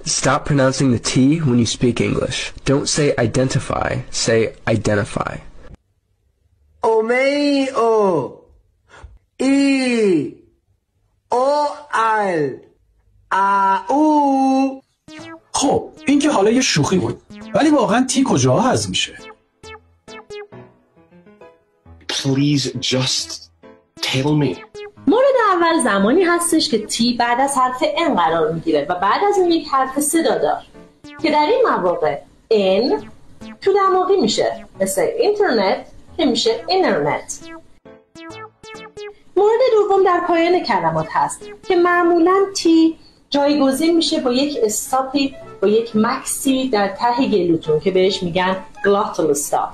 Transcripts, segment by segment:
Stop pronouncing the T when you speak English. Don't say identify, say identify. Omeo. I. O. Al. A. او. خب این که حالا یه شوخی بود، ولی واقعا تی کجا حذف میشه؟ Please just tell me. مورد اول زمانی هستش که تی بعد از حرف ان قرار میگیره و بعد از اون یک حرف صدا دار که در این مواقع ان تو دماغی میشه، مثل اینترنت که میشه اینترنت. مورد دوم در پایان کلمات هست که معمولاً تی جایگزین میشه با یک استاپی، با یک مکسی در ته گلوتون که بهش میگن glottal استاپ،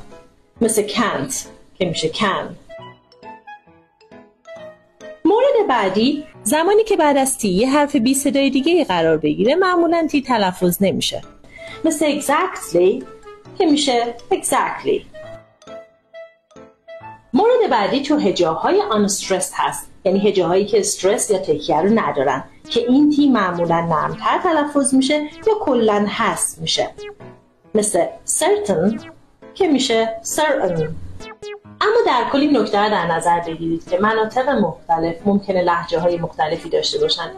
مثل can't که میشه can. مورد بعدی زمانی که بعد از تی یه حرف بی صدای دیگه قرار بگیره معمولاً تی تلفظ نمیشه، مثل exactly که میشه exactly. مورد بعدی تو هجاهای unstressed هست، یعنی هجاهایی که استرس یا تکیه رو ندارن که این تی معمولاً نرم‌تر تلفظ میشه یا کلاً حذف میشه، مثل certain که میشه certain. اما در کل این نکته در نظر بگیرید که مناطق مختلف ممکنه لهجه‌های مختلفی داشته باشن